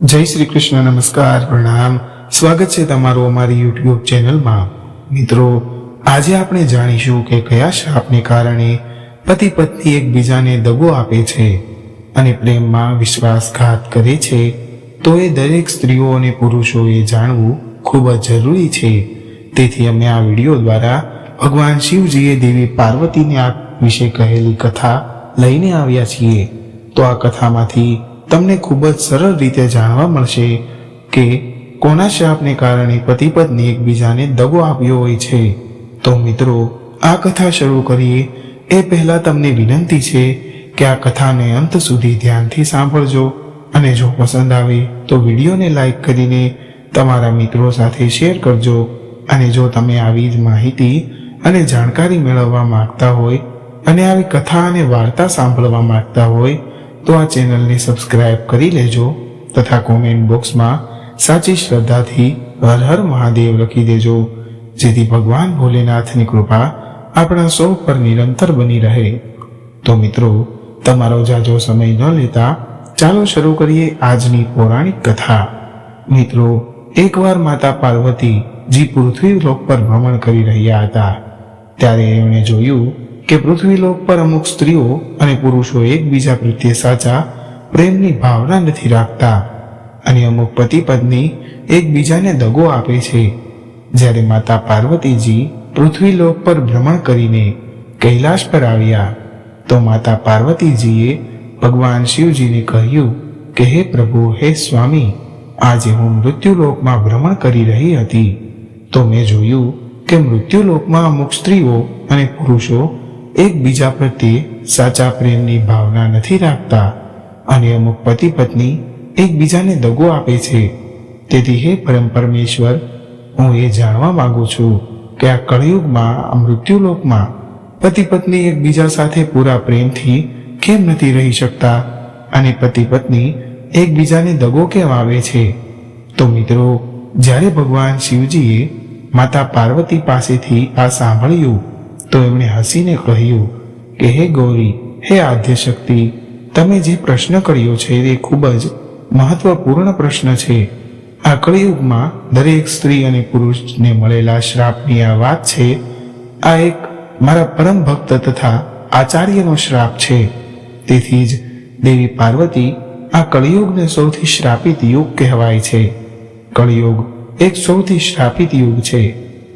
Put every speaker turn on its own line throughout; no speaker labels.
જય શ્રી કૃષ્ણ, નમસ્કાર, પ્રણામ. સ્વાગત છે તમારું અમારી યુટ્યુબ ચેનલમાં. મિત્રો, આજે આપણે જાણીશું કે કયા શ્રાપને કારણે પતિ પત્ની એકબીજાને દગો આપે છે અને પ્રેમમાં વિશ્વાસઘાત કરે છે. તો એ દરેક સ્ત્રીઓ અને પુરુષોએ જાણવું ખૂબ જ જરૂરી છે. તેથી અમે આ વિડીયો દ્વારા ભગવાન શિવજીએ દેવી પાર્વતીને આ વિશે કહેલી કથા લઈને આવ્યા છીએ. તો આ કથામાંથી તમને ખૂબ જ સરળ રીતે જાણવા મળશે કે કોના શ્રાપને કારણે પતિ પત્ની એકબીજાને દગો આપ્યો હોય છે. તો મિત્રો, આ કથા શરૂ કરીએ એ પહેલા તમને વિનંતી છે કે આ કથાને અંત સુધી ધ્યાનથી સાંભળજો અને જો પસંદ આવે તો વિડીયોને લાઈક કરીને તમારા મિત્રો સાથે શેર કરજો. અને જો તમે આવી જ માહિતી અને જાણકારી મેળવવા માંગતા હોય અને આવી કથા અને વાર્તા સાંભળવા માંગતા હોય તો આ ચેનલને સબસ્ક્રાઇબ કરી લેજો તથા કોમેન્ટ બોક્સમાં સાચી શ્રદ્ધાથી હર હર મહાદેવ લખી દેજો, જેથી ભગવાન ભોલેનાથની કૃપા આપણા સૌ પર નિરંતર બની રહે. તો મિત્રો, તમારો જાજો સમય ન લેતા ચાલો શરૂ કરીએ આજની પૌરાણિક કથા. મિત્રો, એકવાર માતા પાર્વતી જી પૃથ્વીલોક પર ભ્રમણ કરી રહ્યા હતા ત્યારે એમણે જોયું કે પૃથ્વીલોક પર અમુક સ્ત્રીઓ અને પુરુષો એકબીજા પ્રત્યે સાચા પ્રેમની ભાવના નથી રાખતા અને અમુક પતિ પત્ની એકબીજાને દગો આપે છે. જ્યારે માતા પાર્વતીજી પૃથ્વીલોક પર ભ્રમણ કરીને કૈલાશ પર આવ્યા તો માતા પાર્વતીજીએ ભગવાન શિવજીને કહ્યું કે હે પ્રભુ, હે સ્વામી, આજે હું મૃત્યુલોકમાં ભ્રમણ કરી રહી હતી તો મેં જોયું કે મૃત્યુલોકમાં અમુક સ્ત્રીઓ અને પુરુષો એકબીજા પ્રત્યે સાચા પ્રેમની ભાવના નથી રાખતા અને અમુક પતિ પત્ની એકબીજાને દગો આપે છે. તેથી હે પરમ પરમેશ્વર, હું એ જાણવા માંગુ છું કે આ કળિયુગમાં આ મૃત્યુલોકમાં પતિ પત્ની એકબીજા સાથે પૂરા પ્રેમથી કેમ નથી રહી શકતા અને પતિ પત્ની એકબીજાને દગો કેમ આવે છે. તો મિત્રો, જ્યારે ભગવાન શિવજીએ માતા પાર્વતી પાસેથી આ સાંભળ્યું તો એમણે હસીને કહ્યું કે હે ગૌરી, હે આદ્ય શક્તિ, તમે જે પ્રશ્ન કર્યો છે એ ખૂબ જ મહત્વપૂર્ણ પ્રશ્ન છે. આ કળિયુગમાં દરેક સ્ત્રી અને પુરુષને મળેલા શ્રાપની આ વાત છે. આ એક મારા પરમ ભક્ત તથા આચાર્યનો શ્રાપ છે. તેથી જ દેવી પાર્વતી આ કળિયુગને સૌથી શ્રાપિત યુગ કહેવાય છે. કળિયુગ એક સૌથી શ્રાપિત યુગ છે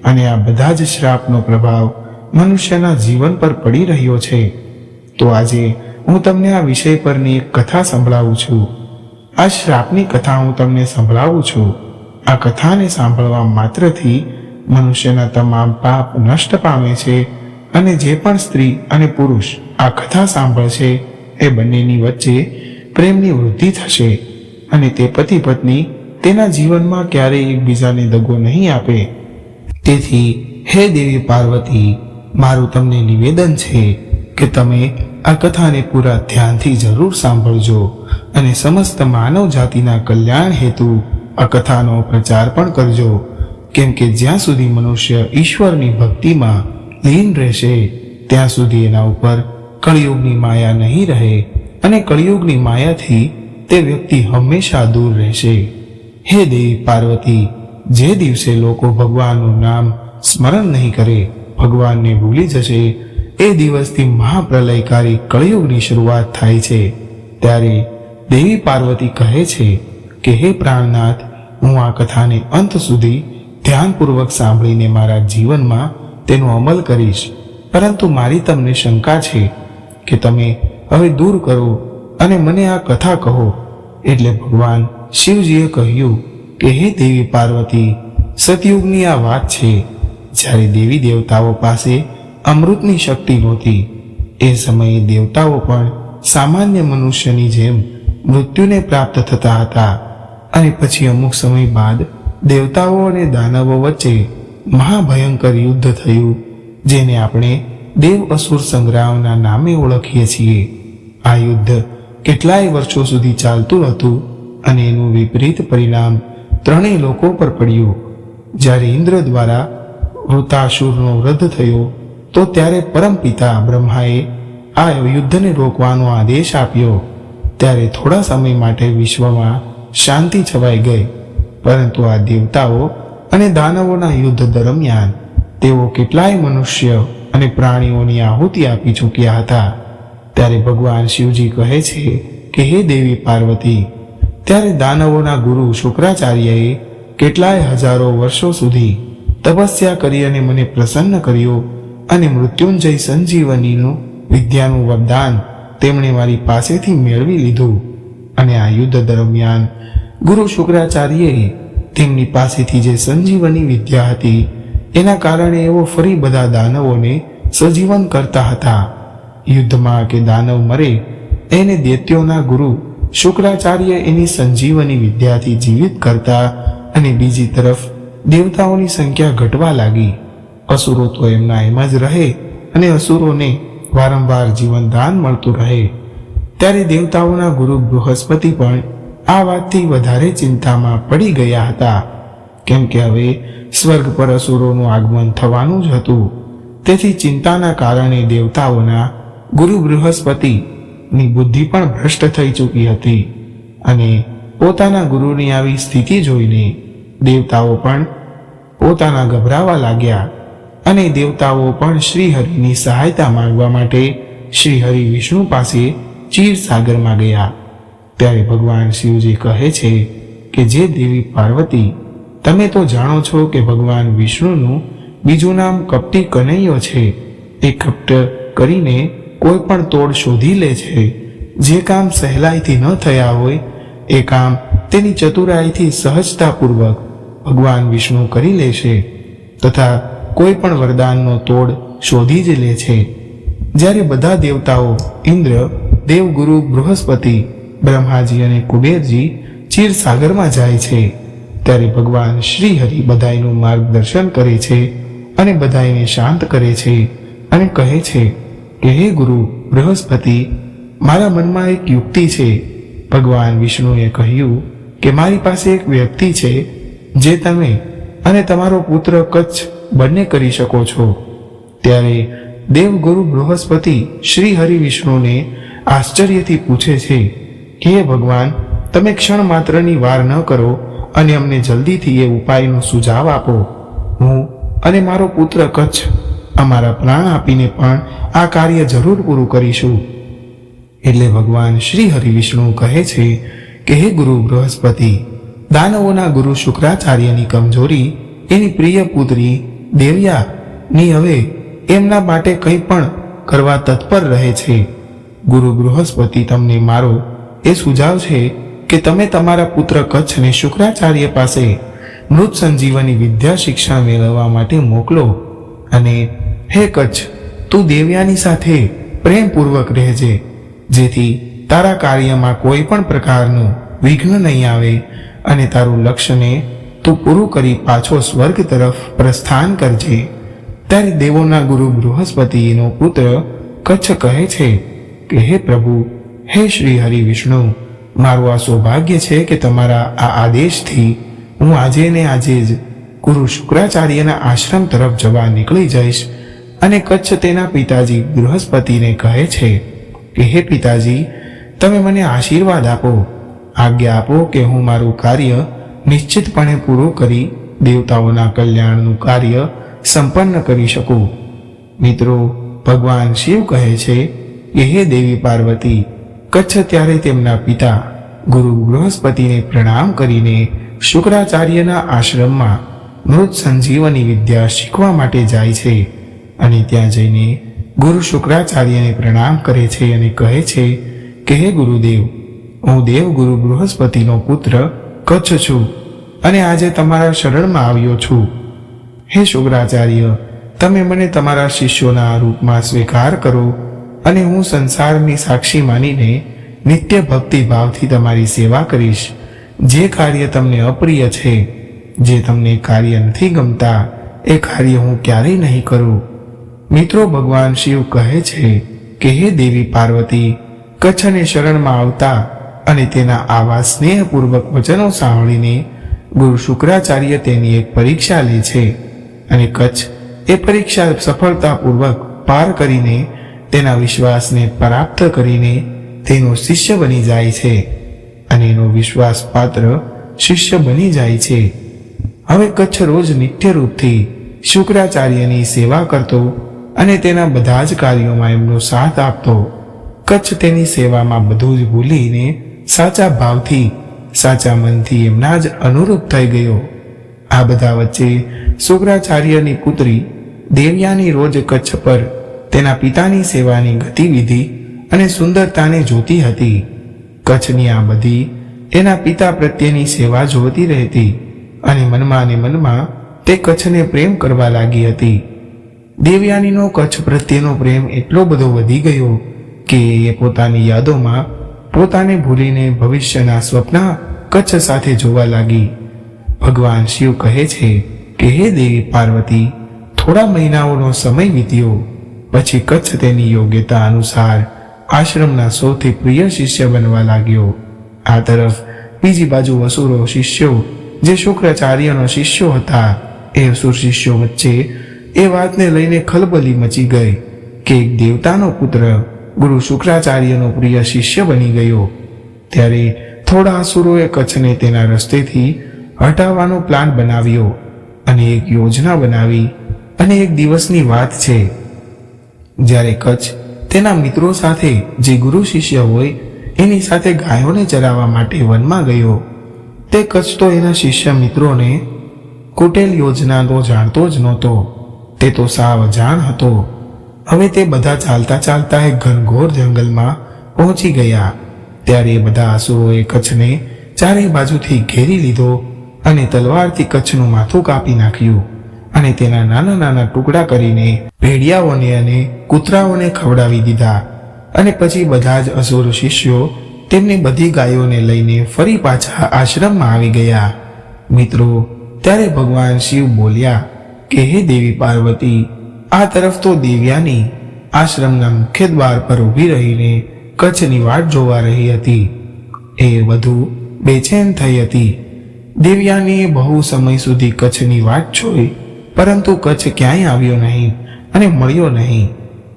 અને આ બધા જ શ્રાપનો પ્રભાવ મનુષ્યના જીવન પર પડી રહ્યો છે. તો આજે હું તમને આ વિષય પરની એક કથા સંભળાવું છું. આ શ્રાપની કથા હું તમને સંભળાવું છું. આ કથાને સાંભળવા માત્રથી મનુષ્યના તમામ પાપ નષ્ટ પામે છે અને જે પણ સ્ત્રી અને પુરુષ આ કથા સાંભળશે એ બંનેની વચ્ચે પ્રેમની વૃદ્ધિ થશે અને તે પતિ પત્ની તેના જીવનમાં ક્યારેય એકબીજાને દગો નહીં આપે. તેથી હે દેવી પાર્વતી, મારું તમને નિવેદન છે કે તમે આ કથાને પૂરા ધ્યાનથી જરૂર સાંભળજો અને સમસ્ત માનવ જાતિના કલ્યાણ હેતુ આ કથાનો પ્રચાર પણ કરજો. કેમ કે જ્યાં સુધી મનુષ્ય ઈશ્વરની ભક્તિમાં લીન રહેશે ત્યાં સુધી એના ઉપર કળિયુગની માયા નહીં રહે અને કળિયુગની માયાથી તે વ્યક્તિ હંમેશા દૂર રહેશે. હે દેવી પાર્વતી, જે દિવસે લોકો ભગવાનનું નામ સ્મરણ નહીં કરે, ભગવાનને ભૂલી જશે, એ દિવસથી મહાપ્રલયકારી કળિયુગની શરૂઆત થાય છે. ત્યારે દેવી પાર્વતી કહે છે કે હે પ્રાણનાથ, હું આ કથાને અંત સુધી ધ્યાનપૂર્વક સાંભળીને મારા જીવનમાં તેનો અમલ કરીશ. પરંતુ મારી તમને શંકા છે કે તમે હવે દૂર કરો અને મને આ કથા કહો. એટલે ભગવાન શિવજીએ કહ્યું કે હે દેવી પાર્વતી, સતયુગની આ વાત છે જ્યારે દેવી દેવતાઓ પાસે અમૃતની શક્તિ નહોતી. એ સમયે દેવતાઓ પણ સામાન્ય મનુષ્યની જેમ મૃત્યુને પ્રાપ્ત થતા હતા અને પછી અમુક સમય બાદ દેવતાઓ અને દાનવો વચ્ચે મહાભયંકર યુદ્ધ થયું, જેને આપણે દેવ અસુર સંગ્રામના નામે ઓળખીએ છીએ. આ યુદ્ધ કેટલાય વર્ષો સુધી ચાલતું હતું અને એનું વિપરીત પરિણામ ત્રણેય લોકો પર પડ્યું. જ્યારે ઇન્દ્ર દ્વારા વૃતાસુરનો વધ થયો તો ત્યારે પરમપિતા બ્રહ્માએ આ યુદ્ધને રોકવાનો આદેશ આપ્યો. ત્યારે થોડા સમય માટે વિશ્વમાં શાંતિ છવાઈ ગઈ. પરંતુ આ દેવતાઓ અને દાનવોના યુદ્ધ દરમિયાન તેઓ કેટલાય મનુષ્ય અને પ્રાણીઓની આહુતિ આપી ચૂક્યા હતા. ત્યારે ભગવાન શિવજી કહે છે કે હે દેવી પાર્વતી, ત્યારે દાનવોના ગુરુ શુક્રાચાર્યએ કેટલાય હજારો વર્ષો સુધી તપસ્યા કરી અને મને પ્રસન્ન કર્યો અને મૃત્યુંજય સંજીવનીનું વિદ્યાનું વરદાન તેમણે મારી પાસેથી મેળવી લીધું. અને આ યુદ્ધ દરમિયાન ગુરુ શુક્રાચાર્યએ તેમની પાસેથી જે સંજીવની વિદ્યા હતી એના કારણે એઓ ફરી બધા દાનવોને સજીવન કરતા હતા. યુદ્ધમાં કે દાનવ મરે એને દૈત્યોના ગુરુ શુક્રાચાર્ય એની સંજીવની વિદ્યાથી જીવિત કરતા અને બીજી તરફ દેવતાઓની સંખ્યા ઘટવા લાગી. અસુરો તો એમના એમ જ રહે અને અસુરોને વારંવાર જીવનદાન મળતું રહે. ત્યારે દેવતાઓના ગુરુ બૃહસ્પતિ પણ આ વાતથી વધારે ચિંતામાં પડી ગયા હતા, કેમ કે હવે સ્વર્ગ પર અસુરોનું આગમન થવાનું જ હતું. તેથી ચિંતાના કારણે દેવતાઓના ગુરુ બૃહસ્પતિની બુદ્ધિ પણ ભ્રષ્ટ થઈ ચૂકી હતી. અને પોતાના ગુરુની આવી સ્થિતિ જોઈને દેવતાઓ પણ પોતાના ગભરાવા લાગ્યા અને દેવતાઓ પણ શ્રીહરિની સહાયતા માંગવા માટે શ્રીહરિ વિષ્ણુ પાસે ક્ષીરસાગરમાં ગયા. ત્યારે ભગવાન શિવજી કહે છે કે જે દેવી પાર્વતી, તમે તો જાણો છો કે ભગવાન વિષ્ણુનું બીજું નામ કપટી કનૈયો છે. એ કપટ કરીને કોઈ પણ તોડ શોધી લે છે. જે કામ સહેલાઈથી ન થયા હોય એ કામ તેની ચતુરાઈથી સહજતાપૂર્વક ભગવાન વિષ્ણુ કરી લે છે તથા કોઈ પણ વરદાનનો તોડ શોધી જ લે છે. જ્યારે બધા દેવતાઓ ઇન્દ્ર, દેવગુરુ બૃહસ્પતિ, બ્રહ્માજી અને કુબેરજી ક્ષીરસાગરમાં જાય છે, ત્યારે ભગવાન શ્રીહરિ બધાયનું માર્ગદર્શન કરે છે અને બધાયને શાંત કરે છે અને કહે છે કે હે ગુરુ બૃહસ્પતિ, મારા મનમાં એક યુક્તિ છે. ભગવાન વિષ્ણુએ કહ્યું કે મારી પાસે એક વ્યક્તિ છે જે તમે અને તમારો પુત્ર કચ્છ બંને કરી શકો છો. ત્યારે દેવગુરુ બૃહસ્પતિ શ્રી હરિ વિષ્ણુને આશ્ચર્યથી પૂછે છે કે હે ભગવાન, તમે ક્ષણ માત્રની વાર ન કરો અને અમને જલ્દીથી એ ઉપાયનો સુઝાવ આપો. હું અને મારો પુત્ર કચ્છ અમારા પ્રાણ આપીને પણ આ કાર્ય જરૂર પૂરું કરીશું. એટલે ભગવાન શ્રી હરિ વિષ્ણુ કહે છે કે હે ગુરુ બૃહસ્પતિ, દાનવોના ગુરુ શુક્રાચાર્યની કમજોરી એની પ્રિય પુત્રી દેવ્યાની હવે એમના માટે કંઈ પણ કરવા તત્પર રહે છે. ગુરુ બૃહસ્પતિ, તમને મારો એ સુઝાવ છે કે તમે તમારા પુત્ર કચ્છને શુક્રાચાર્ય પાસે મૃત સંજીવની વિદ્યા શિક્ષણ મેળવવા માટે મોકલો. અને હે કચ્છ, તું દેવ્યાની સાથે પ્રેમપૂર્વક રહેજે, જેથી તારા કાર્યમાં કોઈ પણ પ્રકારનું વિઘ્ન નહીં આવે અને તારું લક્ષ્યને તું પૂરું કરી પાછો સ્વર્ગ તરફ પ્રસ્થાન કરજે. ત્યારે દેવોના ગુરુ બૃહસ્પતિનો પુત્ર કચ્છ કહે છે કે હે પ્રભુ, હે શ્રી હરિ વિષ્ણુ, મારું આ સૌભાગ્ય છે કે તમારા આ આદેશથી હું આજે ને આજે જ ગુરુ શુક્રાચાર્યના આશ્રમ તરફ જવા નીકળી જઈશ. અને કચ્છ તેના પિતાજી બૃહસ્પતિને કહે છે કે હે પિતાજી, તમે મને આશીર્વાદ આપો, આજ્ઞા આપો કે હું મારું કાર્ય નિશ્ચિતપણે પૂરું કરી દેવતાઓના કલ્યાણનું કાર્ય સંપન્ન કરી શકું. મિત્રો, ભગવાન શિવ કહે છે કે હે દેવી પાર્વતી, કચ્છ ત્યારે તેમના પિતા ગુરુ બૃહસ્પતિને પ્રણામ કરીને શુક્રાચાર્યના આશ્રમમાં મૃત સંજીવની વિદ્યા શીખવા માટે જાય છે. અને ત્યાં જઈને ગુરુ શુક્રાચાર્યને પ્રણામ કરે છે અને કહે છે કે હે ગુરુદેવ, હું દેવગુરુ બૃહસ્પતિનો પુત્ર કચ્છ છું અને આજે તમારા શરણમાં આવ્યો છું. હે શુક્રાચાર્ય, તમે મને તમારા શિષ્યોના રૂપમાં સ્વીકાર કરો અને હું સંસારની સાક્ષી માનીને નિત્ય ભક્તિ ભાવથી તમારી સેવા કરીશ. જે કાર્ય તમને અપ્રિય છે, જે તમને કાર્ય નથી ગમતા, એ કાર્ય હું ક્યારેય નહીં કરું. મિત્રો, ભગવાન શિવ કહે છે કે હે દેવી પાર્વતી, કચ્છને શરણમાં આવતા અને તેના આવા સ્નેહપૂર્વક વચનો સાંભળીને ગુરુ શુક્રાચાર્ય તેની એક પરીક્ષા લે છે અને કચ્છ એ પરીક્ષા સફળતાપૂર્વક પાર કરીને તેના વિશ્વાસને પ્રાપ્ત કરીને તેનો શિષ્ય બની જાય છે. અને એનો વિશ્વાસપાત્ર શિષ્ય બની જાય છે. હવે કચ્છ રોજ નિત્ય રૂપથી શુક્રાચાર્યની સેવા કરતો અને તેના બધા જ કાર્યોમાં એમનો સાથ આપતો. કચ્છ તેની સેવામાં બધું જ ભૂલીને સાચા ભાવથી, સાચા મનથી એમના જ અનુરૂપ થઈ ગયો. આ બધા વચ્ચે શુક્રાચાર્યની પુત્રી દેવયાની રોજ કચ્છ પર તેના પિતાની સેવાની ગતિવિધિ અને સુંદરતાને જોતી હતી. કચ્છની આ બધી એના પિતા પ્રત્યેની સેવા જોતી રહેતી અને મનમાં ને મનમાં તે કચ્છને પ્રેમ કરવા લાગી હતી. દેવયાનીનો કચ્છ પ્રત્યેનો પ્રેમ એટલો બધો વધી ગયો કે એ પોતાની યાદોમાં પોતાને ભૂલીને ભવિષ્યના સ્વપ્ન કચ્છ સાથે જોવા લાગી. ભગવાન શિવ કહે છે કે હે દેવી પાર્વતી, થોડા મહિનાઓનો સમય વીત્યો પછી કચ્છ તેની યોગ્યતા અનુસાર આશ્રમના સૌથી પ્રિય શિષ્ય બનવા લાગ્યો. આ તરફ બીજી બાજુ અસુરો શિષ્યો જે શુક્રાચાર્યનો શિષ્યો હતા, એ અસુર શિષ્યો વચ્ચે એ વાતને લઈને ખલબલી મચી ગઈ કે એક દેવતાનો પુત્ર ગુરુ શુક્રાચાર્યનો પ્રિય શિષ્ય બની ગયો. ત્યારે થોડા અસુરોએ કચ્છને તેના રસ્તેથી હટાવવાનો પ્લાન બનાવ્યો અને એક યોજના બનાવી. અને એક દિવસની વાત છે, જ્યારે કચ્છ તેના મિત્રો સાથે, જે ગુરુ શિષ્ય હોય એની સાથે ગાયોને ચરાવવા માટે વનમાં ગયો. તે કચ્છ તો એના શિષ્ય મિત્રોને કુટેલ યોજના તો જાણતો જ નહોતો, તે તો સાવ અજાણ હતો. હવે તે બધા ચાલતા ચાલતા એક ઘનઘોર જંગલમાં પહોંચી ગયા. ત્યારે એ બધા અસુરોએ કચ્છને ચારે બાજુથી ઘેરી લીધો અને તલવારથી કચ્છનું માથું કાપી નાખ્યું અને તેના નાના નાના ટુકડા કરીને ભેડિયાઓને અને કૂતરાઓને ખવડાવી દીધા. અને પછી બધા જ અસુર શિષ્યો તેમની બધી ગાયોને લઈને ફરી પાછા આશ્રમમાં આવી ગયા. મિત્રો, ત્યારે ભગવાન શિવ બોલ્યા કે હે દેવી પાર્વતી, આ તરફ તો દેવયાની આશ્રમના મુખ્ય દ્વાર પર ઊભી રહીને કચ્છની વાટ જોવા રહી હતી. એ વધુ બેચેન થઈ હતી. દેવયાનીએ બહુ સમય સુધી કચ્છની વાટ જોઈ, પરંતુ કચ્છ ક્યાંય આવ્યો નહીં અને મળ્યો નહીં.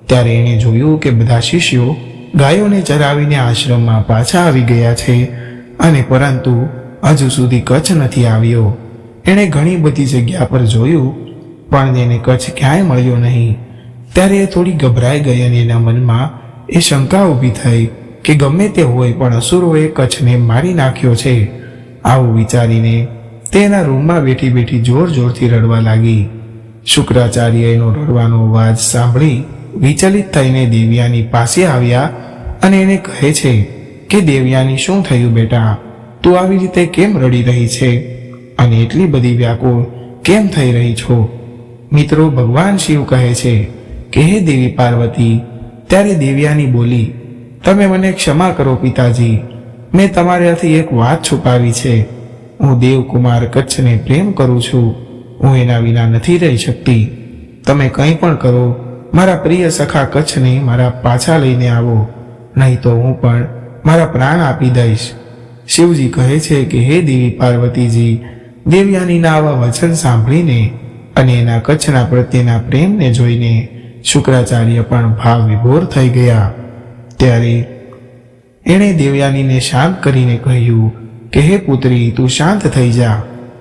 ત્યારે એણે જોયું કે બધા શિષ્યો ગાયોને ચરાવીને આશ્રમમાં પાછા આવી ગયા છે અને પરંતુ હજુ સુધી કચ્છ નથી આવ્યો. એણે ઘણી બધી જગ્યા પર જોયું પણ એને કચ્છ ક્યાંય મળ્યો નહીં. ત્યારે એ થોડી ગભરાઈ ગઈ અને એના મનમાં એ શંકા ઊભી થઈ કે ગમે તે હોય પણ અસુરોએ કચ્છને મારી નાખ્યો છે. આવું વિચારીને તે એના રૂમમાં બેઠી બેઠી જોર જોરથી રડવા લાગી. શુક્રાચાર્ય એનો રડવાનો અવાજ સાંભળી વિચલિત થઈને દેવયાની પાસે આવ્યા અને એને કહે છે કે દેવયાની, શું થયું બેટા? તું આવી રીતે કેમ રડી રહી છે અને એટલી બધી વ્યાકુળ કેમ થઈ રહી છો? મિત્રો, ભગવાન શિવ કહે છે કે હે દેવી પાર્વતી. ત્યારે દેવયાની બોલી, તમે મને ક્ષમા કરો પિતાજી, મેં તમારાથી એક વાત છુપાવી છે. હું દેવકુમાર કચ્છને પ્રેમ કરું છું. હું એના વિના નથી રહી શકતી. તમે કંઈ પણ કરો, મારા પ્રિય સખા કચ્છને મારા પાછા લઈને આવો, નહીં તો હું પણ મારા પ્રાણ આપી દઈશ. શિવજી કહે છે કે હે દેવી પાર્વતીજી, દેવયાનીના આવા વચન સાંભળીને અને એના કચ્છના પ્રત્યેના પ્રેમને જોઈને શુક્રાચાર્ય પણ ભાવ વિભોર થઈ ગયા. ત્યારે એણે દેવયાનીને શાંત કરીને કહ્યું કે હે પુત્રી, તું શાંત થઈ જા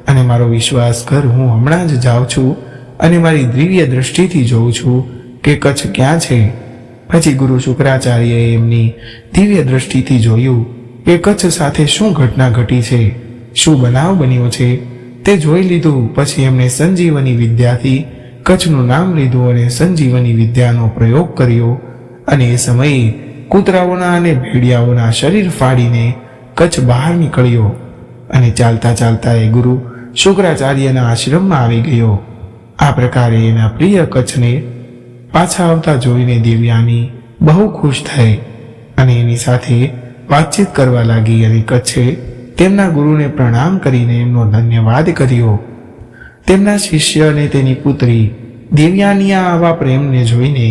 અને મારો વિશ્વાસ કર. હું હમણાં જ જાઉં છું અને મારી દિવ્ય દ્રષ્ટિથી જોઉં છું કે કચ્છ ક્યાં છે. પછી ગુરુ શુક્રાચાર્યએ એમની દિવ્ય દ્રષ્ટિથી જોયું કે કચ્છ સાથે શું ઘટના ઘટી છે, શું બનાવ બન્યો છે તે જોઈ લીધું. પછી એમણે સંજીવની વિદ્યાથી કચ્છનું નામ લીધું અને સંજીવની વિદ્યાનો પ્રયોગ કર્યો અને એ સમયે કૂતરાઓના અને ભેડિયાઓના શરીર ફાડીને કચ્છ બહાર નીકળ્યો અને ચાલતા ચાલતા એ ગુરુ શુક્રાચાર્યના આશ્રમમાં આવી ગયો. આ પ્રકારે એના પ્રિય કચ્છને પાછા આવતા જોઈને દેવયાની બહુ ખુશ થઈ અને એની સાથે વાતચીત કરવા લાગી અને કચ્છે તેમના ગુરુને પ્રણામ કરીને એમનો ધન્યવાદ કર્યો. તેમના શિષ્ય અને તેની પુત્રી દેવયાનીના આવા પ્રેમને જોઈને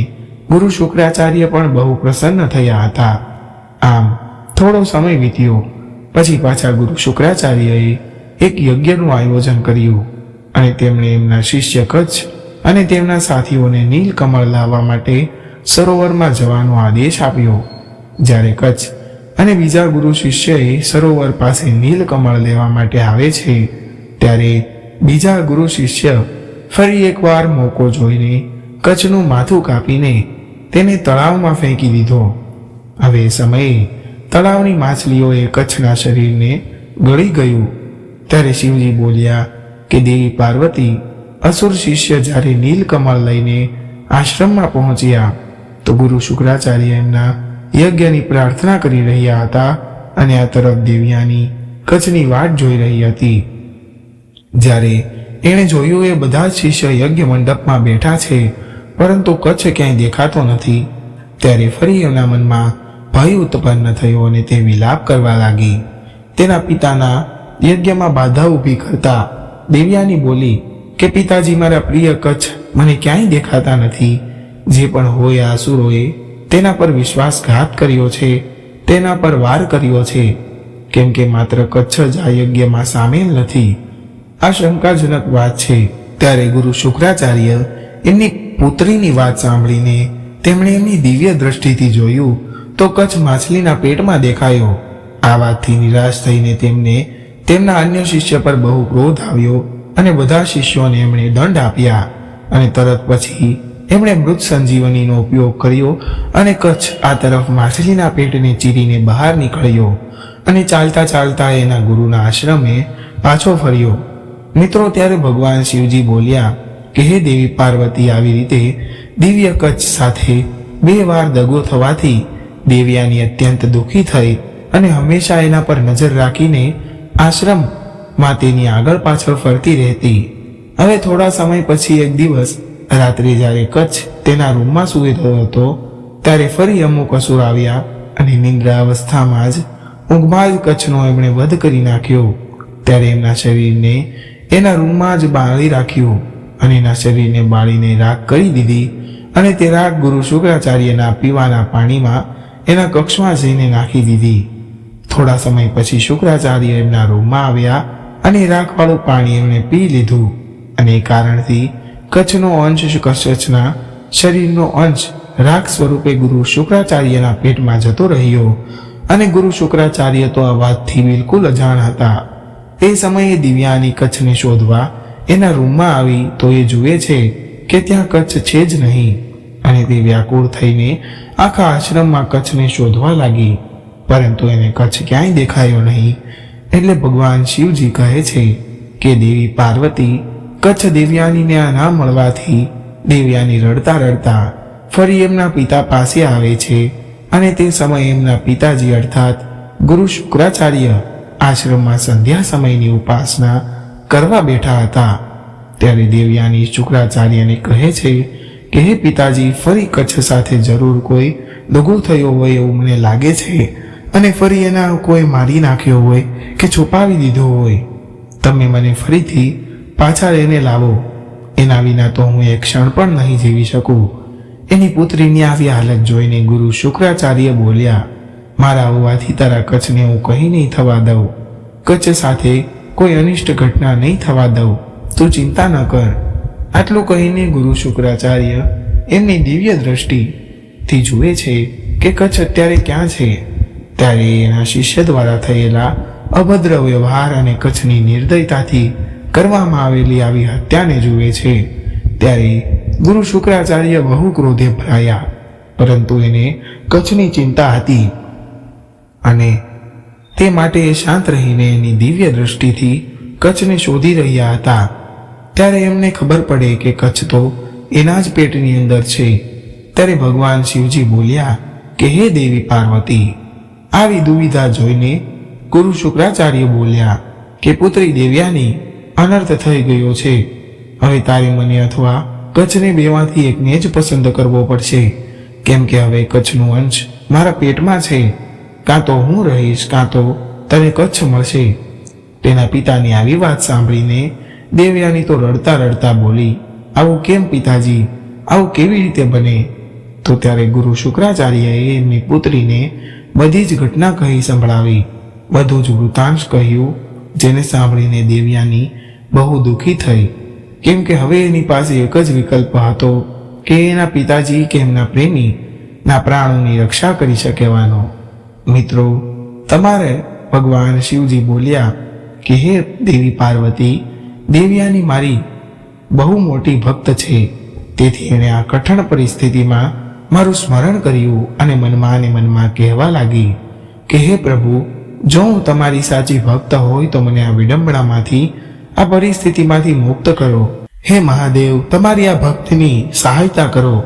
ગુરુ શુક્રાચાર્ય પણ બહુ પ્રસન્ન થયા હતા. આમ થોડો સમય વીત્યો પછી પાછા ગુરુ શુક્રાચાર્યએ એક યજ્ઞનું આયોજન કર્યું અને તેમણે એમના શિષ્ય કચ્છ અને તેમના સાથીઓને નીલકમળ લાવવા માટે સરોવરમાં જવાનો આદેશ આપ્યો. જ્યારે કચ્છ અને બીજા ગુરુ શિષ્યએ સરોવર પાસે નીલકમળ લેવા માટે આવે છે ત્યારે બીજા ગુરુ શિષ્ય ફરી એકવાર મોકો જોઈને કચ્છનું માથું કાપીને તેને તળાવમાં ફેંકી દીધો. હવે એ સમયે તળાવની માછલીઓએ કચ્છના શરીરને ગળી ગયું. ત્યારે શિવજી બોલ્યા કે દેવી પાર્વતી, અસુર શિષ્ય જ્યારે નીલકમળ લઈને આશ્રમમાં પહોંચ્યા તો ગુરુ શુક્રાચાર્ય એમના યજ્ઞની પ્રાર્થના કરી રહ્યા હતા અને આ તરફ દેવ્યાની કચ્છની વાટ જોઈ રહી હતી. જ્યારે એણે જોયું એ બધા જ શિષ્ય યજ્ઞ મંડપમાં બેઠા છે પરંતુ કચ્છ ક્યાંય દેખાતો નથી ત્યારે ફરી એમના મનમાં ભય ઉત્પન્ન થયો અને તે વિલાપ કરવા લાગી. તેના પિતાના યજ્ઞમાં બાધા ઊભી કરતા દેવ્યાની બોલી કે પિતાજી, મારા પ્રિય કચ્છ મને ક્યાંય દેખાતા નથી. જે પણ હોય આ અસુરોએ તેના પર વિશ્વાસઘાત કર્યો છે, તેના પર વાર કર્યો છે, કેમ કે માત્ર કચ્છ જ આ યજ્ઞમાં સામેલ નથી. આ શંકાજનક વાત છે. ત્યારે ગુરુ શુક્રાચાર્ય એમની પુત્રીની વાત સાંભળીને તેમણે એમની દિવ્ય દ્રષ્ટિથી જોયું તો કચ્છ માછલીના પેટમાં દેખાયો. આ વાતથી નિરાશ થઈને તેમને તેમના અન્ય શિષ્ય પર બહુ ક્રોધ આવ્યો અને બધા શિષ્યોને એમણે દંડ આપ્યા અને તરત પછી એમણે મૃત સંજીવનીનો ઉપયોગ કર્યો અને કચ્છ આ તરફ માછલીના પેટને ચીરીને બહાર નીકળ્યો અને ચાલતા ચાલતા એના ગુરુના આશ્રમે પાછો ફર્યો. મિત્રો, ત્યારે ભગવાન શિવજી બોલ્યા કે હે દેવી પાર્વતી, આવી રીતે દિવ્ય કચ્છ સાથે 2 વાર દગો થવાથી દેવ્યાની અત્યંત દુઃખી થઈ અને હંમેશા એના પર નજર રાખીને આશ્રમમાં તેની આગળ પાછળ ફરતી રહેતી. હવે થોડા સમય પછી એક દિવસ રાત્રે જ્યારે કચ્છ તેના રૂમમાં સૂઈ રહ્યો હતો ત્યારે ફરી અમુક અસુર આવ્યા અને નિંદ્રા અવસ્થામાં જ ઊંઘમાં જ કચ્છનો એમણે વધ કરી નાખ્યો. ત્યારે એમના શરીરને એના રૂમમાં જ બાળી રાખ્યું અને એના શરીરને બાળીને રાખ કરી દીધી અને તે રાખ ગુરુ શુક્રાચાર્યના પીવાના પાણીમાં એના કક્ષમાં જઈને નાખી દીધી. થોડા સમય પછી શુક્રાચાર્ય એમના રૂમમાં આવ્યા અને રાખવાળું પાણી એમણે પી લીધું અને એ કારણથી કચ્છનો અંશ કચ્છના શરીરનો અંશ રાખ સ્વરૂપે ગુરુ શુક્રાચાર્યના પેટમાં જતો રહ્યો અને ગુરુ શુક્રાચાર્ય તો આ વાતથી બિલકુલ અજાણ હતા. તે સમયે દિવ્યાની કચ્છને શોધવા એના રૂમમાં આવી તો એ જુએ છે કે ત્યાં કચ્છ છે જ નહીં અને તે વ્યાકુળ થઈને આખા આશ્રમમાં કચ્છને શોધવા લાગી પરંતુ એને કચ્છ ક્યાંય દેખાયો નહીં. એટલે ભગવાન શિવજી કહે છે કે દેવી પાર્વતી, કચ્છ દેવ્યાનીને આ ના મળવાથી દેવ્યાની રડતા રડતા ફરી એમના પિતા પાસે આવે છે અને તે સમયે એમના પિતાજી અર્થાત ગુરુ શુક્રાચાર્ય આશ્રમમાં સંધ્યા સમયની ઉપાસના કરવા બેઠા હતા. ત્યારે દેવ્યાની શુક્રાચાર્યને કહે છે કે હે પિતાજી, ફરી કચ્છ સાથે જરૂર કોઈ દગો થયો હોય એવું મને લાગે છે અને ફરી એના કોઈ મારી નાખ્યો હોય કે છુપાવી દીધો હોય. તમે મને ફરીથી પાછા લઈને લાવો. એના વિના તો હું એક ક્ષણ પણ નહીં જીવી શકું. એની પુત્રીની આવી હાલત જોઈને ગુરુ શુક્રાચાર્ય બોલ્યા, મારા હોવાથી તારા કચ્છને હું કંઈ નહીં થવા દઉં. કચ્છ સાથે કોઈ અનિષ્ટ ઘટના નહીં થવા દઉં. તું ચિંતા ન કર. આટલું કહીને ગુરુ શુક્રાચાર્ય એમની દિવ્ય દ્રષ્ટિથી જુએ છે કે કચ્છ અત્યારે ક્યાં છે. ત્યારે એના શિષ્ય દ્વારા થયેલા અભદ્ર વ્યવહાર અને કચ્છની નિર્દયતાથી કરવામાં આવેલી આવી હત્યાને જુએ છે. ત્યારે ગુરુ શુક્રાચાર્ય બહુ ક્રોધે ભરાયા પરંતુ એને કચ્છની ચિંતા હતી અને તે માટે એ શાંત રહીને એની દિવ્ય દ્રષ્ટિથી કચ્છને શોધી રહ્યા હતા. ત્યારે એમને ખબર પડે કે કચ્છ તો એના જ પેટની અંદર છે. ત્યારે ભગવાન શિવજી બોલ્યા કે હે દેવી પાર્વતી, આવી દુવિધા જોઈને ગુરુ શુક્રાચાર્ય બોલ્યા કે પુત્રી દેવ્યાની અનર્થ થઈ ગયો છે. હવે તારે મને અથવા કચ્છને બેમાંથી એકને જ પસંદ કરવો પડશે કેમ કે હવે કચ્છનો અંશ મારા પેટમાં છે. કાં તો હું રહીશ કાં તો તને કચ્છ મળશે. તેના પિતાની આવી વાત સાંભળીને દેવ્યાની તો રડતા રડતા બોલી, આવું કેમ પિતાજી, આવું કેવી રીતે બને? તો ત્યારે ગુરુ શુક્રાચાર્યએ એમની પુત્રીને બધી જ ઘટના કહી સંભળાવી. બધું જ વૃતાંશ કહ્યું જેને સાંભળીને દેવ્યાની બહુ દુઃખી થઈ કેમ કે હવે એની પાસે એક જ વિકલ્પ હતો કે એના પિતાજી કે એમના પ્રેમી ના પ્રાણોની રક્ષા કરી શકેવાનો. મિત્રો, તમારે ભગવાન શિવજી બોલ્યા કે હે દેવી પાર્વતી, દેવયાની મારી બહુ મોટી ભક્ત છે, તેથી એણે આ કઠણ પરિસ્થિતિમાં મારું સ્મરણ કર્યું અને મનમાં કહેવા લાગી કે હે પ્રભુ, જો હું તમારી સાચી ભક્ત હોય તો મને આ વિડંબણામાંથી, આ પરિસ્થિતિમાંથી મુક્ત કરો. હે મહાદેવ, તમારી આ ભક્તની સહાયતા કરો.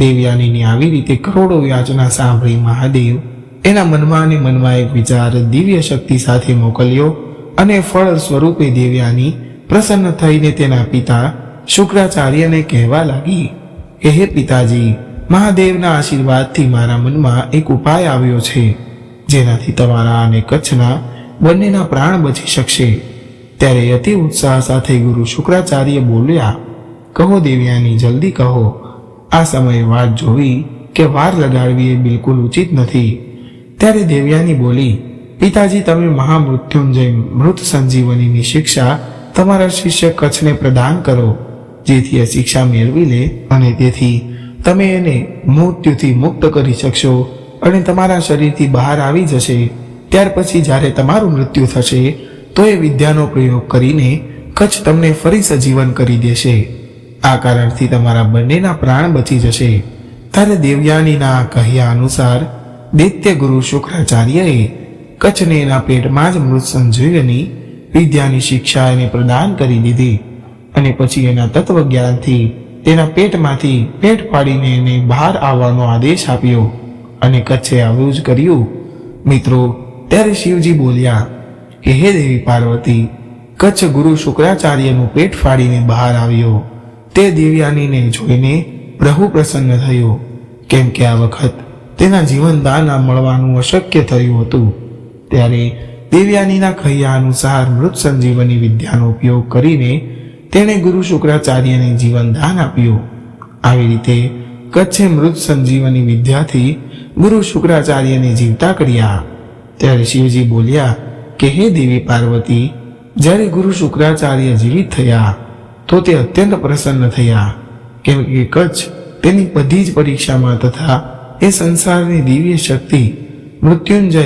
દેવયાનીની આવી રીતે કરોડો યાચના સાંભળી મહાદેવ એના મનમાં એક વિચાર દિવ્ય શક્તિ સાથે મોકલ્યો અને ફળ સ્વરૂપે દેવયાની પ્રસન્ન થઈને તેના પિતા શુક્રાચાર્યને કહેવા લાગી કે હે પિતાજી, મહાદેવના આશીર્વાદથી મારા મનમાં એક ઉપાય આવ્યો છે, જેનાથી તમારા અને કચ્છના બંનેના પ્રાણ બચી શકશે. ત્યારે અતિ ઉત્સાહ સાથે ગુરુ શુક્રાચાર્ય બોલ્યા, કહો દેવયાની, જલ્દી કહો. આ સમયે વાટ જોવી કે વાર લગાડવી એ બિલકુલ ઉચિત નથી. ત્યારે દેવયાની બોલી, પિતાજી, તમે મહામૃત્યુંજય મૃત સંજીવનીની શિક્ષા તમારા શિષ્ય કચ્છને પ્રદાન કરો, જેથી આ શિક્ષા મેળવી લે અને તેથી તમે એને મૃત્યુથી મુક્ત કરી શકશો અને તમારા શરીરથી બહાર આવી જશે. ત્યાર પછી જ્યારે તમારું મૃત્યુ થશે તો એ વિદ્યાનો પ્રયોગ કરીને કચ્છ તમને ફરી સજીવન કરી દેશે. આ કારણથી તમારા બંનેના પ્રાણ બચી જશે. ત્યારે દેવયાનીના કહ્યા અનુસાર દૈત્ય ગુરુ શુક્રાચાર્યએ કચ્છને એના પેટમાં જ મૃત સંજીવની વિદ્યાની શિક્ષા એને પ્રદાન કરી દીધી અને પછી એના તત્વજ્ઞાનથી તેના પેટમાંથી પેટ ફાડીને એને બહાર આવવાનો આદેશ આપ્યો અને કચ્છે આવું જ કર્યું. મિત્રો, ત્યારે શિવજી બોલ્યા કે હે દેવી પાર્વતી, કચ્છ ગુરુ શુક્રાચાર્યનું પેટ ફાડીને બહાર આવ્યો. તે દેવયાનીને જોઈને પ્રભુ પ્રસન્ન થયો, કેમ કે આ વખત તેના જીવનદાન મળવાનું અશક્ય થયું હતું. ત્યારે દેવયાનીના કહ્યા અનુસાર મૃત સંજીવની વિદ્યાનો ઉપયોગ કરીને તેણે ગુરુ શુક્રાચાર્યને જીવનદાન આપ્યું. આવી રીતે કચ્છે મૃત સંજીવની વિદ્યાથી ગુરુ શુક્રાચાર્યને જીવતા કર્યા. ત્યારે શિવજી બોલ્યા કે હે દેવી પાર્વતી, જ્યારે ગુરુ શુક્રાચાર્ય જીવિત થયા તો તે અત્યંત પ્રસન્ન થયા, કેમ કે કચ્છ તેની બધી જ પરીક્ષામાં તથા એ સંસારની દિવ્ય શક્તિ મૃત્યુંજય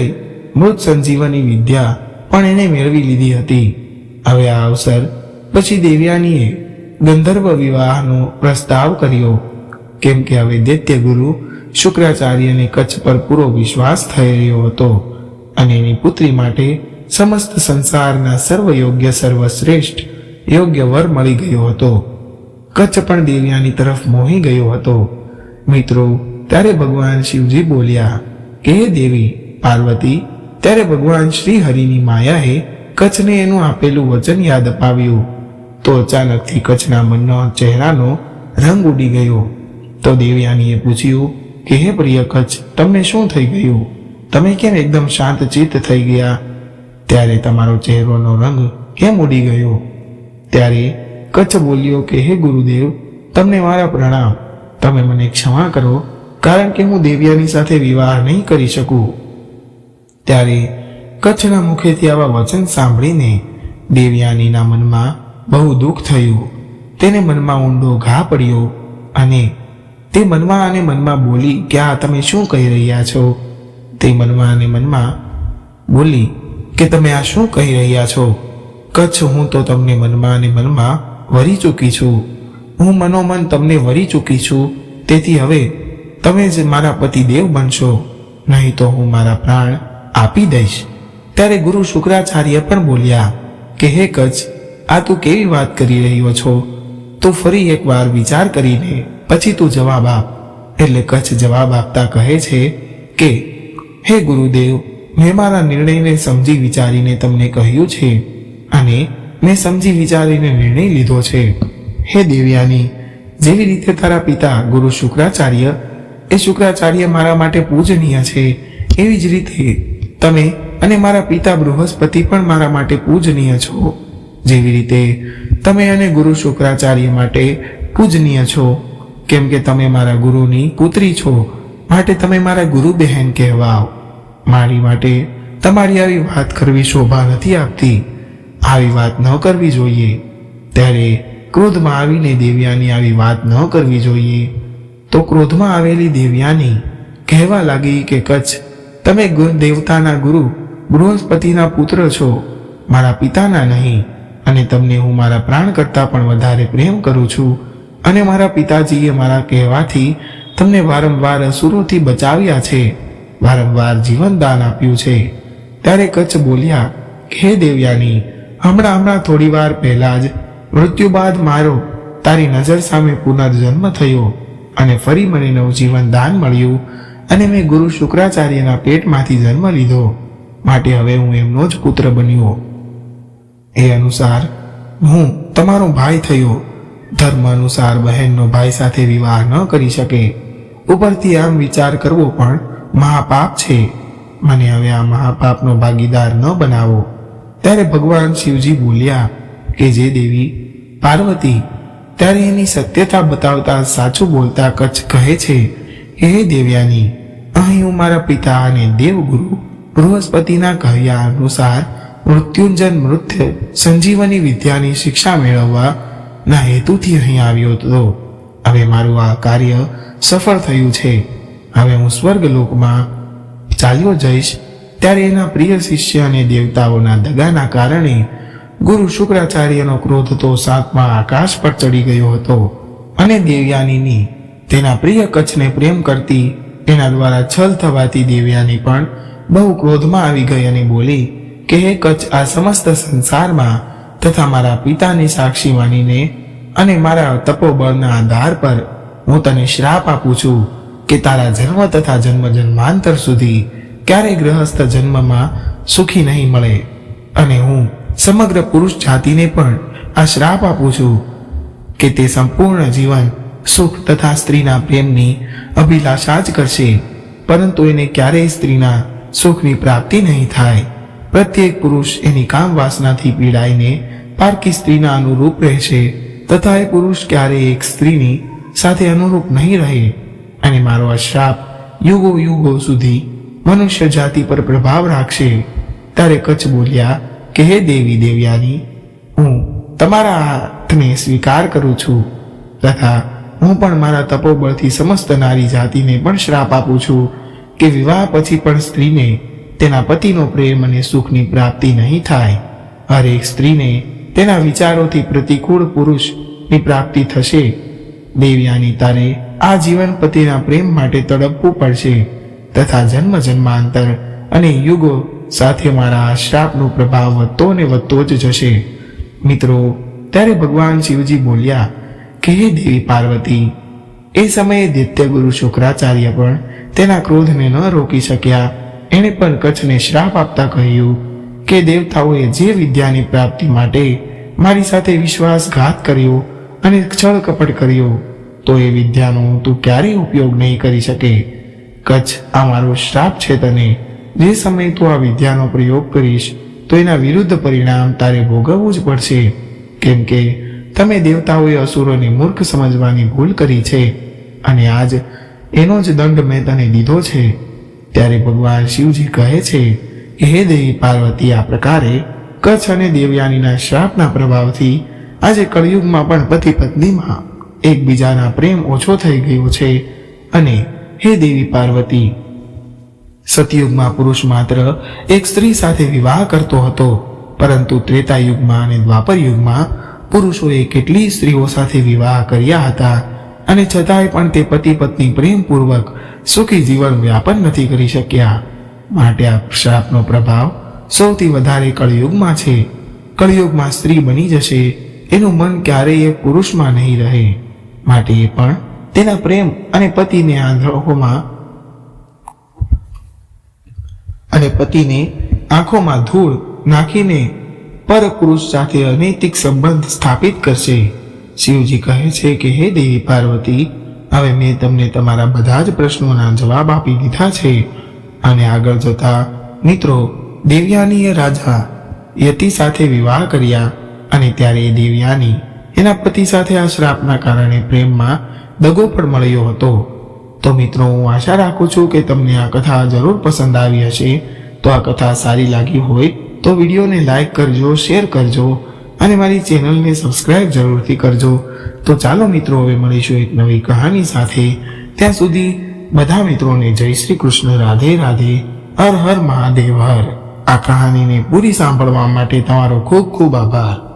મૃત સંજીવની વિદ્યા પણ એને મેળવી લીધી હતી. હવે આ અવસર પછી દેવયાનીએ ગંધર્વ વિવાહનો પ્રસ્તાવ કર્યો, કેમ કે હવે દૈત્ય ગુરુ શુક્રાચાર્યને કચ્છ પર પૂરો વિશ્વાસ થઈ રહ્યો હતો અને એની પુત્રી માટે સમસ્ત સંસારના સર્વયોગ્ય સર્વશ્રેષ્ઠ યોગ્ય વર મળી ગયો હતો. કચ્છ પણ દેવયાની તરફ મોહી ગયો હતો. મિત્રો, ત્યારે ભગવાન શિવજી બોલ્યા કે હે દેવી પાર્વતી, ત્યારે ભગવાન શ્રી હરિની માયાએ કચ્છને એનું આપેલું વચન યાદ અપાવ્યું. તો અચાનકથી કચ્છના મનનો ચહેરાનો રંગ ઉડી ગયો. તો દેવયાનીએ પૂછ્યું કે હે પ્રિય કચ્છ, તમને શું થઈ ગયું? તમે કેમ એકદમ શાંત ચિત્ત થઈ ગયા? ત્યારે તમારો ચહેરોનો રંગ કેમ ઉડી ગયો? ત્યારે કચ્છ બોલ્યો કે હે ગુરુદેવ, તમને મારા પ્રણામ. તમે મને ક્ષમા કરો, કારણ કે હું દેવયાની સાથે વિવાહ નહીં કરી શકું. ત્યારે કચ્છના મુખેથી આવા વચન સાંભળીને દેવયાનીના મનમાં બહુ દુઃખ થયું. તેને મનમાં ઊંડો ઘા પડ્યો અને તે મનમાં બોલી કે આ તમે શું કહી રહ્યા છો? તે મનમાં બોલી કે તમે આ શું કહી રહ્યા છો? કચ્છ, હું તો તમને મનમાં વરી ચૂકી છું. હું મનોમન તમને વરી ચૂકી છું. તેથી હવે તમે જ મારા પતિ દેવ બનશો, નહીં તો હું મારા પ્રાણ આપી દઈશ. ત્યારે ગુરુ શુક્રાચાર્ય પણ બોલ્યા કે હે કચ્છ, આ તું કેવી વાત કરી રહ્યો છો? તું ફરી એકવાર વિચાર કરીને પછી તું જવાબ આપ. એટલે કચ્છ જવાબ આપતા કહે છે કે હે ગુરુદેવ, મેં મારા નિર્ણયને સમજી વિચારીને તમને કહ્યું છે અને મેં સમજી વિચારીને નિર્ણય લીધો છે. હે દેવયાની, જેવી રીતે તારા પિતા ગુરુ શુક્રાચાર્ય મારા માટે પૂજનીય છે, એવી જ રીતે તમે અને મારા પિતા બૃહસ્પતિ પણ મારા માટે પૂજનીય છો. જેવી રીતે તમે અને ગુરુ શુક્રાચાર્ય માટે પૂજનીય છો, કેમ કે તમે મારા ગુરુની પુત્રી છો, માટે તમે મારા ગુરુ બહેન કહેવાઓ. મારી માટે તમારી આવી વાત કરવી શોભા નથી આપતી. આવી વાત ન કરવી જોઈએ. ત્યારે ક્રોધમાં આવીને દેવયાની આવી વાત ન કરવી જોઈએ. તો ક્રોધમાં આવેલી દેવયાની કહેવા લાગી કે કચ્છ, તમે દેવતાના ગુરુ બૃહસ્પતિના પુત્ર છો, મારા પિતાના નહીં, અને તમને હું મારા પ્રાણ કરતાં પણ વધારે પ્રેમ કરું છું. અને મારા પિતાજીએ મારા કહેવાથી તમને વારંવાર અસુરોથી બચાવ્યા છે, વારંવાર જીવનદાન આપ્યું છે. ત્યારે કચ્છ બોલ્યા કે હે દેવયાની, હમણાં થોડી વાર પહેલા જ મૃત્યુ બાદ મારો તારી નજર સામે પુનર્જન્મ થયો અને ફરી મને નવજીવન દાન મળ્યું અને મેં ગુરુ શુક્રાચાર્યના પેટમાંથી જન્મ લીધો, માટે હવે હું એમનો જ પુત્ર બન્યો. એ અનુસાર હું તમારો ભાઈ થયો. ધર્મ અનુસાર બહેનનો ભાઈ સાથે વિવાહ ન કરી શકે. ઉપરથી આમ વિચાર કરવો પણ મહાપાપ છે. મને હવે આ મહાપાપનો ભાગીદાર ન બનાવો. ત્યારે ભગવાન શિવજી બોલ્યા કે જે દેવી પાર્વતી, ત્યારે એની સત્યતા બતાવતા સાચું બોલતા કચ્છ કહે છે કે હે દેવયાની, અહીં હું મારા પિતા અને દેવગુરુ બૃહસ્પતિના કહ્યા અનુસાર મૃત્યુંજન મૃત્યુ સંજીવની વિદ્યાની શિક્ષા મેળવવા ના હેતુથી અહીં આવ્યો હતો. હવે મારું આ કાર્ય સફળ થયું છે. હવે હું સ્વર્ગલોકમાં ચાલ્યો જઈશ. ત્યારે એના પ્રિય શિષ્ય અને દેવતાઓના દગાના કારણે ગુરુ શુક્રાચાર્યનો ક્રોધ તો 7મા આકાશ પર ચડી ગયો હતો અને દેવયાનીની તેના પ્રિય કચ્છને પ્રેમ કરતી એના દ્વારા છલ થવાથી દેવયાની પણ બહુ ક્રોધમાં આવી ગઈ અને બોલી કે હે કચ્છ, આ સમસ્ત સંસારમાં તથા મારા પિતાની સાક્ષી માનીને અને મારા તપોબળના આધાર પર હું તને શ્રાપ આપું છું કે તારા જન્મ તથા જન્મ જન્માંતર સુધી ક્યારેય ગ્રહસ્થ જન્મમાં સુખી નહીં મળે. અને હું સમગ્ર પુરુષ જાતિને પણ આ શ્રાપ આપું છું કે તે સંપૂર્ણ જીવન સુખ તથા સ્ત્રીના પ્રેમની અભિલાષા જ કરશે, પરંતુ એને ક્યારેય સ્ત્રીના સુખની પ્રાપ્તિ નહીં થાય. પ્રત્યેક પુરુષ એની કામ વાસનાથી પીડાઈને પારકી સ્ત્રીના અનુરૂપ રહેશે, તથા એ પુરુષ ક્યારેય એક સ્ત્રીની સાથે અનુરૂપ નહીં રહે. અને મારો આ શ્રાપ યુગો યુગો સુધી મનુષ્ય જાતિ પર પ્રભાવ રાખશે. ત્યારે કચ્છ બોલ્યા કે હે દેવી દેવયાની, હું તમારા હાથને સ્વીકાર કરું છું, તથા હું પણ મારા તપોબળથી સમસ્ત નારી જાતિને પણ શ્રાપ આપું છું કે વિવાહ પછી પણ સ્ત્રીને તેના પતિનો પ્રેમ અને સુખની પ્રાપ્તિ નહીં થાય. હરેક સ્ત્રીને તેના વિચારોથી પ્રતિકૂળ પુરુષની પ્રાપ્તિ થશે. દેવયાની, તારે આ જીવન પતિના પ્રેમ માટે તડપવું પડશે, તથા જન્મ જન્માંતર અને યુગો સાથે મારા આ શ્રાપનો પ્રભાવ વધતો ને વધતો જ જશે. મિત્રો, ત્યારે ભગવાન શિવજી બોલ્યા કે હે દેવી પાર્વતી, એ સમયે દૈત્યગુરુ શુક્રાચાર્ય પણ તેના ક્રોધને ન રોકી શક્યા. એણે પણ કચ્છને શ્રાપ આપતા કહ્યું કે દેવતાઓએ જે વિદ્યાની પ્રાપ્તિ માટે મારી સાથે વિશ્વાસઘાત કર્યો અને છળ કપટ કર્યો, તો એ વિદ્યાનો તું ક્યારેય ઉપયોગ નહીં કરી શકે. કચ્છ, આ મારો શ્રાપ છે તને. જે સમયે તું આ વિદ્યાનો પ્રયોગ કરીશ તો એના વિરુદ્ધ પરિણામ તારે ભોગવવું જ પડશે, કેમ કે તમે દેવતાઓએ અસુરોને મૂર્ખ સમજવાની ભૂલ કરી છે અને આજ એનો જ દંડ મેં તને દીધો છે. ત્યારે ભગવાન શિવજી કહે છે કે હે દેવી પાર્વતી, આ પ્રકારે કચ્છ અને દેવયાનીના શ્રાપના પ્રભાવથી આજે કળિયુગમાં પણ પતિ પત્નીમાં એકબીજાના પ્રેમ ઓછો થઈ ગયો છે. અને હે દેવી પાર્વતી, સતયુગમાં પુરુષ માત્ર એક સ્ત્રી સાથે વિવાહ કરતો હતો, પરંતુ ત્રેતાયુગમાં અને દ્વાપર યુગમાં પુરુષોએ કેટલી સ્ત્રીઓ સાથે વિવાહ કર્યા હતા અને છતાંય પણ તે પતિ પત્ની પ્રેમપૂર્વક સુખી જીવન વ્યાપન નથી કરી શક્યા. માટે આ શ્રાપનો પ્રભાવ સૌથી વધારે કળિયુગમાં છે. કળિયુગમાં સ્ત્રી બની જશે, એનું મન ક્યારેય એક પુરુષમાં નહીં રહે. માટે એ પણ તેના પ્રેમ અને પતિને આંખોમાં ધૂળ નાખીને પર પુરુષ સાથે અનૈતિક સંબંધ સ્થાપિત કરશે. શિવજી કહે છે કે હે દેવી પાર્વતી, હવે મેં તમને તમારા બધા જ પ્રશ્નોના જવાબ આપી દીધા છે. અને આગળ જતા મિત્રો, દેવયાનીએ રાજા યતિ સાથે વિવાહ કર્યા અને ત્યારે એ દેવયાની એના પતિ સાથે આ શ્રાપના કારણે પ્રેમમાં દગો પણ મળ્યો હતો. તો મિત્રો, હું આશા રાખું છું કે તમને આ કથા જરૂર પસંદ આવી હશે. તો આ કથા સારી લાગી હોય તો વિડીયોને લાઈક કરજો, શેર કરજો અને મારી ચેનલને સબસ્ક્રાઇબ જરૂરથી કરજો. તો ચાલો મિત્રો, હવે મળીશું એક નવી કહાની સાથે. ત્યાં સુધી બધા મિત્રોને જય શ્રી કૃષ્ણ, રાધે રાધે, હર હર મહાદેવ હર. આ કહાનીને પૂરી સાંભળવા માટે તમારો ખૂબ ખૂબ આભાર.